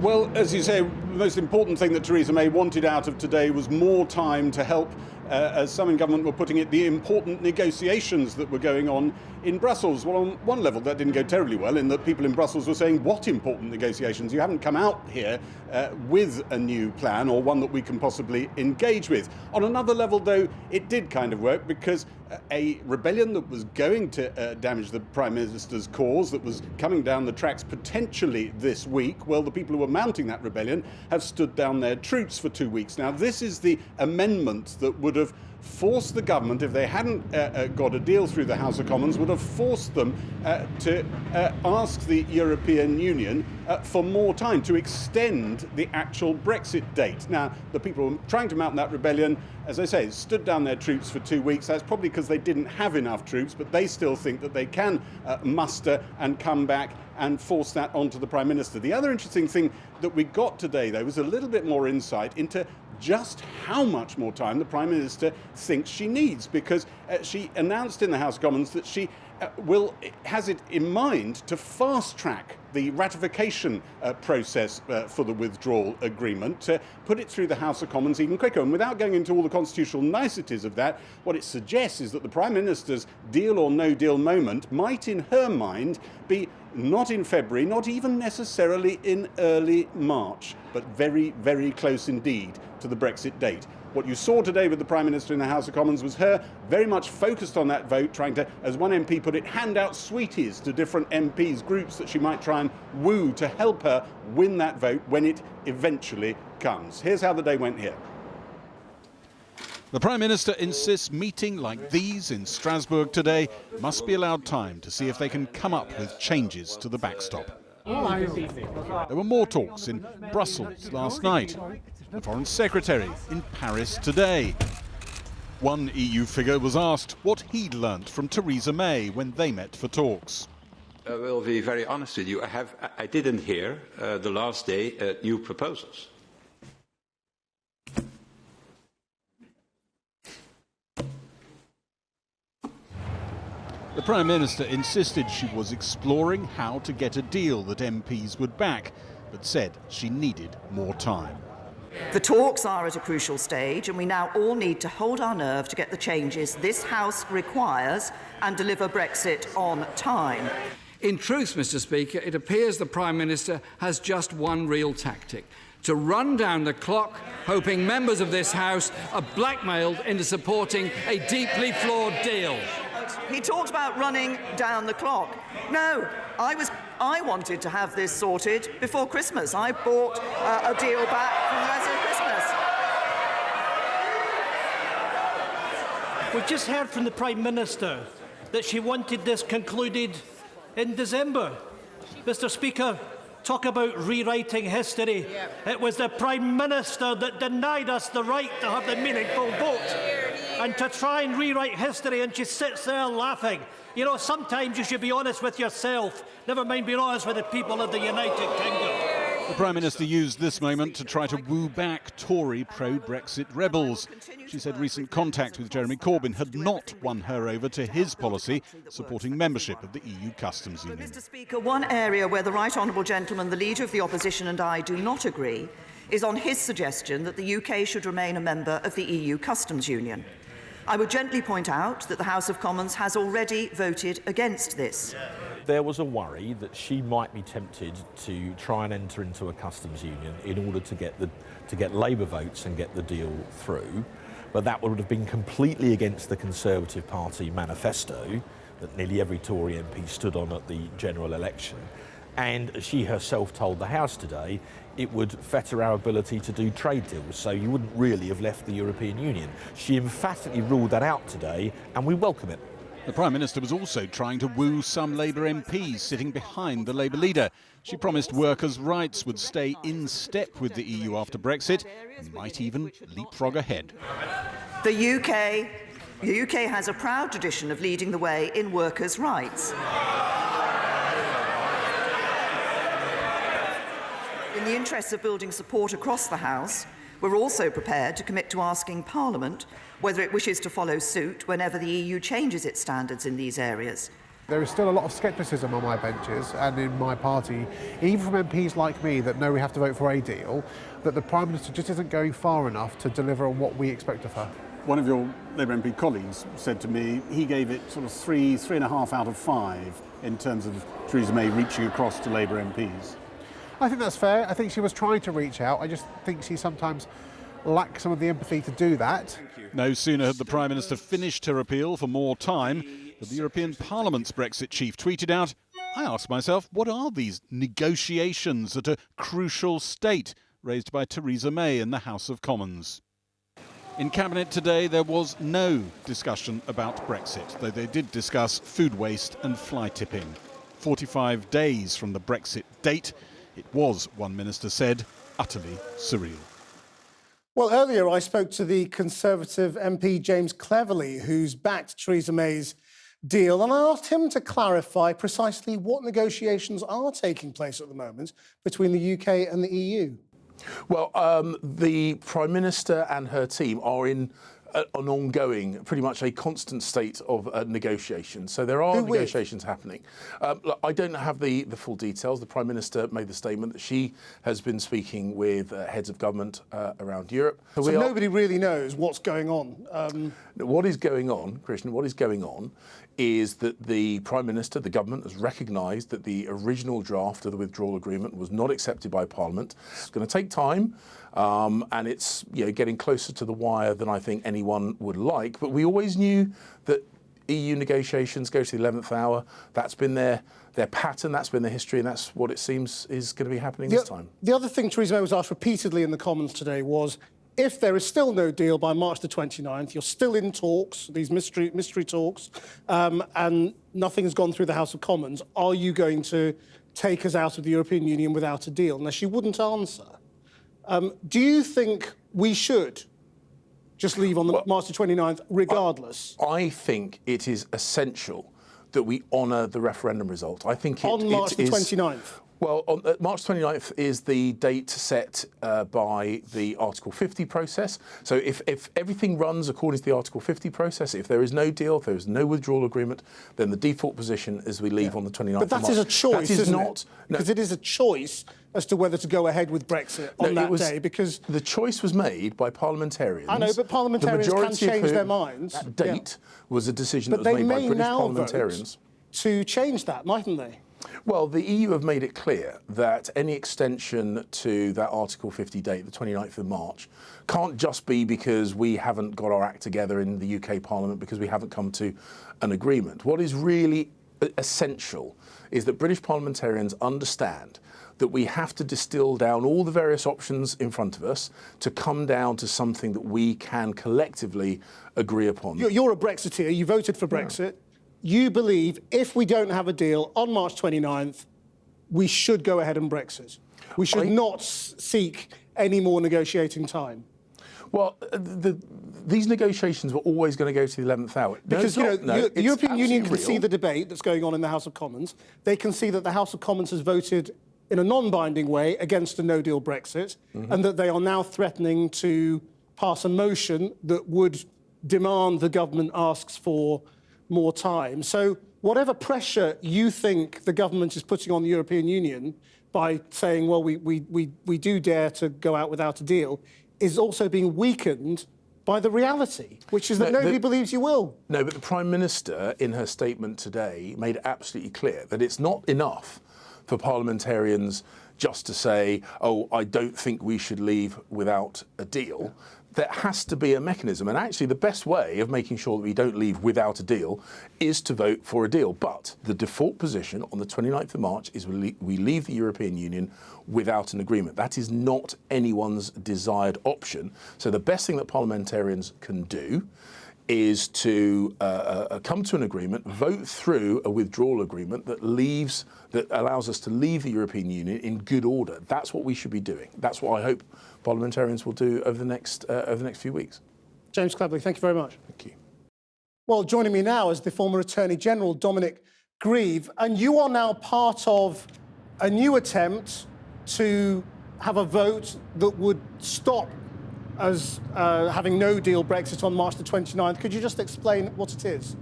Well, as you say, the most important thing that Theresa May wanted out of today was more time to help, as some in government were putting it, the important negotiations that were going on in Brussels. Well, on one level, that didn't go terribly well, in that people in Brussels were saying, what important negotiations? You haven't come out here with a new plan or one that we can possibly engage with. On another level, though, it did kind of work, because a rebellion that was going to damage the Prime Minister's cause, that was coming down the tracks potentially this week, well, the people who were mounting that rebellion have stood down their troops for 2 weeks. Now, this is the amendment that would have forced the government, if they hadn't got a deal through the House of Commons, would have forced them to ask the European Union for more time, to extend the actual Brexit date. Now, the people who were trying to mount that rebellion, as I say, stood down their troops for 2 weeks. That's probably because they didn't have enough troops, but they still think that they can muster and come back and force that onto the Prime Minister. The other interesting thing that we got today, though, was a little bit more insight into just how much more time the Prime Minister thinks she needs, because she announced in the House of Commons that she has it in mind to fast-track the ratification process for the withdrawal agreement, to put it through the House of Commons even quicker. And without going into all the constitutional niceties of that, what it suggests is that the Prime Minister's deal or no deal moment might, in her mind, be not in February, not even necessarily in early March, but very, very close indeed to the Brexit date. What you saw today with the Prime Minister in the House of Commons was her very much focused on that vote, trying to, as one MP put it, hand out sweeties to different MPs, groups that she might try and woo to help her win that vote when it eventually comes. Here's how the day went here. The Prime Minister insists meeting like these in Strasbourg today must be allowed time to see if they can come up with changes to the backstop. There were more talks in Brussels last night, the Foreign Secretary in Paris today. One EU figure was asked what he'd learnt from Theresa May when they met for talks. I will be very honest with you. I didn't hear the last day new proposals. The Prime Minister insisted she was exploring how to get a deal that MPs would back, but said she needed more time. The talks are at a crucial stage, and we now all need to hold our nerve to get the changes this House requires and deliver Brexit on time. In truth, Mr. Speaker, it appears the Prime Minister has just one real tactic: to run down the clock, hoping members of this House are blackmailed into supporting a deeply flawed deal. He talked about running down the clock. No, I wanted to have this sorted before Christmas. I bought a deal back from the rest of Christmas. We've just heard from the Prime Minister that she wanted this concluded in December. Mr. Speaker, talk about rewriting history. It was the Prime Minister that denied us the right to have the meaningful vote and to try and rewrite history, and she sits there laughing. You know, sometimes you should be honest with yourself, never mind being honest with the people of the United Kingdom. The Prime Minister used this moment to try to woo back Tory pro-Brexit rebels. She said recent contact with Jeremy Corbyn had not won her over to his policy supporting membership of the EU Customs Union. Mr. Speaker, one area where the Right Honourable Gentleman, the Leader of the Opposition, and I do not agree is on his suggestion that the UK should remain a member of the EU Customs Union. I would gently point out that the House of Commons has already voted against this. There was a worry that she might be tempted to try and enter into a customs union in order to get Labour votes and get the deal through, but that would have been completely against the Conservative Party manifesto that nearly every Tory MP stood on at the general election. And as she herself told the House today, it would fetter our ability to do trade deals, so you wouldn't really have left the European Union. She emphatically ruled that out today, and we welcome it. The Prime Minister was also trying to woo some Labour MPs sitting behind the Labour leader. She promised workers' rights would stay in step with the EU after Brexit and might even leapfrog ahead. The UK has a proud tradition of leading the way in workers' rights. In the interests of building support across the House, we're also prepared to commit to asking Parliament whether it wishes to follow suit whenever the EU changes its standards in these areas. There is still a lot of scepticism on my benches and in my party, even from MPs like me that know we have to vote for a deal, that the Prime Minister just isn't going far enough to deliver on what we expect of her. One of your Labour MP colleagues said to me he gave it sort of 3.5 out of 5 in terms of Theresa May reaching across to Labour MPs. I think that's fair. I think she was trying to reach out. I just think she sometimes lacks some of the empathy to do that. No sooner had the Prime Minister finished her appeal for more time than the European Parliament's Brexit chief tweeted out, "I ask myself, what are these negotiations at a crucial state?" raised by Theresa May in the House of Commons. In Cabinet today, there was no discussion about Brexit, though they did discuss food waste and fly tipping. 45 days from the Brexit date, it was, one minister said, utterly surreal. Well, earlier I spoke to the Conservative MP James Cleverly, who's backed Theresa May's deal, and I asked him to clarify precisely what negotiations are taking place at the moment between the UK and the EU. Well, the Prime Minister and her team are in an ongoing, pretty much a constant state of negotiation. So there are negotiations happening. Look, I don't have the full details. The Prime Minister made the statement that she has been speaking with heads of government around Europe. So nobody really knows what's going on. What is going on, Christian, what is going on is that the Prime Minister, the government, has recognised that the original draft of the withdrawal agreement was not accepted by Parliament. It's going to take time, and it's getting closer to the wire than I think anyone would like. But we always knew that EU negotiations go to the 11th hour. That's been their pattern, that's been their history, and that's what it seems is going to be happening this time. The other thing Theresa May was asked repeatedly in the Commons today was, if there is still no deal by March the 29th, you're still in talks, these mystery talks, and nothing has gone through the House of Commons, are you going to take us out of the European Union without a deal? Now, she wouldn't answer. Do you think we should just leave on March the 29th regardless? I think it is essential that we honour the referendum result. I think on March the 29th? Well, March 29th is the date set by the Article 50 process. So if everything runs according to the Article 50 process, if there is no deal, if there is no withdrawal agreement, then the default position is we leave on the 29th of March. But that is a choice, isn't it? No. Because it is a choice as to whether to go ahead with Brexit on that day, because the choice was made by parliamentarians. I know, but parliamentarians can change their minds. That date was a decision that was made by British parliamentarians. To change that, mightn't they? Well, the EU have made it clear that any extension to that Article 50 date, the 29th of March, can't just be because we haven't got our act together in the UK Parliament, because we haven't come to an agreement. What is really essential is that British parliamentarians understand that we have to distill down all the various options in front of us to come down to something that we can collectively agree upon. You're a Brexiteer, you voted for Brexit. Yeah. You believe if we don't have a deal on March 29th, we should go ahead and Brexit. We should not seek any more negotiating time. Well, these negotiations were always going to go to the 11th hour. Because, the European Union can see the debate that's going on in the House of Commons. They can see that the House of Commons has voted in a non-binding way against a no-deal Brexit, and that they are now threatening to pass a motion that would demand the government asks for more time. So whatever pressure you think the government is putting on the European Union by saying, well, we do dare to go out without a deal, is also being weakened by the reality, which is that nobody believes you will. No, but the Prime Minister, in her statement today, made it absolutely clear that it's not enough for parliamentarians just to say, oh, I don't think we should leave without a deal. There has to be a mechanism. And actually, the best way of making sure that we don't leave without a deal is to vote for a deal. But the default position on the 29th of March is we leave the European Union without an agreement. That is not anyone's desired option. So the best thing that parliamentarians can do is to come to an agreement, vote through a withdrawal agreement that allows us to leave the European Union in good order. That's what we should be doing. That's what I hope parliamentarians will do over the next few weeks. James Cleverly, thank you very much. Thank you. Well, joining me now is the former Attorney General, Dominic Grieve, and you are now part of a new attempt to have a vote that would stop as having no deal Brexit on March the 29th. Could you just explain what it is?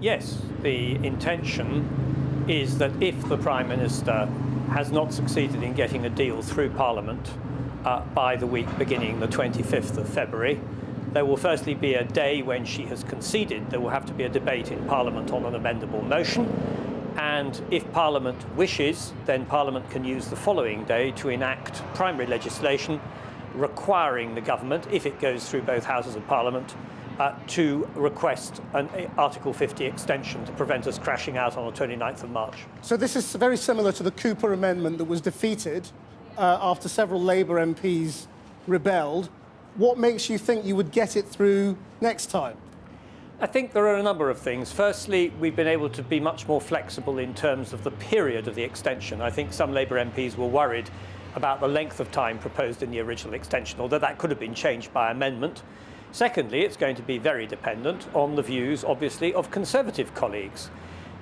Yes, the intention is that if the Prime Minister has not succeeded in getting a deal through Parliament by the week beginning the 25th of February, there will firstly be a day when she has conceded. There will have to be a debate in Parliament on an amendable motion. And if Parliament wishes, then Parliament can use the following day to enact primary legislation requiring the government, if it goes through both houses of Parliament, to request an Article 50 extension to prevent us crashing out on the 29th of March. So this is very similar to the Cooper amendment that was defeated after several Labour MPs rebelled. What makes you think you would get it through next time? I think there are a number of things. Firstly, we've been able to be much more flexible in terms of the period of the extension. I think some Labour MPs were worried about the length of time proposed in the original extension, although that could have been changed by amendment. Secondly, it's going to be very dependent on the views, obviously, of Conservative colleagues.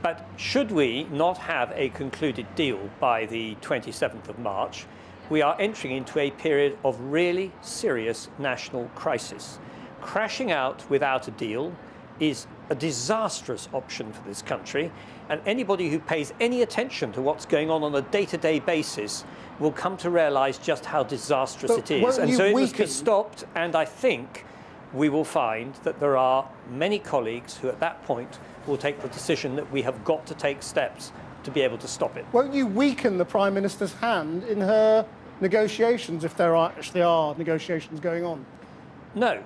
But should we not have a concluded deal by the 27th of March, we are entering into a period of really serious national crisis. Crashing out without a deal is a disastrous option for this country, and anybody who pays any attention to what's going on a day-to-day basis will come to realise just how disastrous it is. And so it must be stopped, and I think we will find that there are many colleagues who at that point will take the decision that we have got to take steps to be able to stop it. Won't you weaken the Prime Minister's hand in her negotiations if there actually are negotiations going on? No,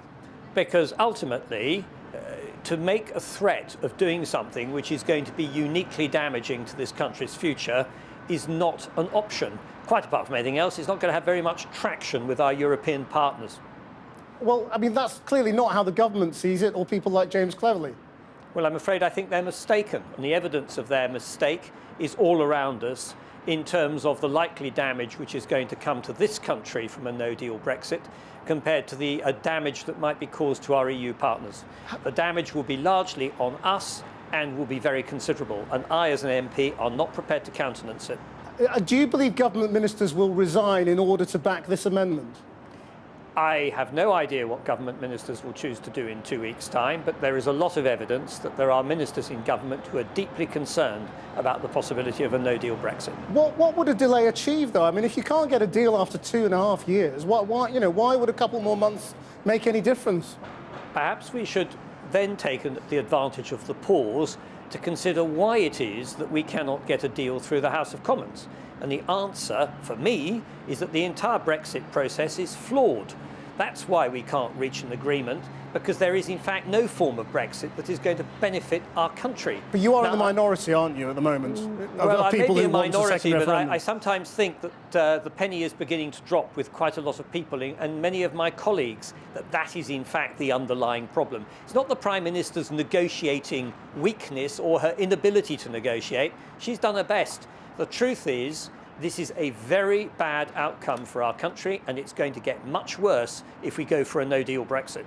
because ultimately, to make a threat of doing something which is going to be uniquely damaging to this country's future is not an option. Quite apart from anything else, it's not going to have very much traction with our European partners. Well, I mean, that's clearly not how the government sees it, or people like James Cleverly. Well, I'm afraid I think they're mistaken, and the evidence of their mistake is all around us in terms of the likely damage which is going to come to this country from a no-deal Brexit compared to the damage that might be caused to our EU partners. The damage will be largely on us and will be very considerable, and I, as an MP, are not prepared to countenance it. Do you believe government ministers will resign in order to back this amendment? I have no idea what government ministers will choose to do in 2 weeks' time, but there is a lot of evidence that there are ministers in government who are deeply concerned about the possibility of a no-deal Brexit. What would a delay achieve, though? I mean, if you can't get a deal after 2.5 years, why would a couple more months make any difference? Perhaps we should then take the advantage of the pause to consider why it is that we cannot get a deal through the House of Commons. And the answer, for me, is that the entire Brexit process is flawed. That's why we can't reach an agreement, because there is, in fact, no form of Brexit that is going to benefit our country. But you are in the minority, aren't you, at the moment? Well, I may be a minority, but I I sometimes think that the penny is beginning to drop with quite a lot of people, and many of my colleagues, that is, in fact, the underlying problem. It's not the Prime Minister's negotiating weakness or her inability to negotiate. She's done her best. The truth is, this is a very bad outcome for our country, and it's going to get much worse if we go for a no-deal Brexit.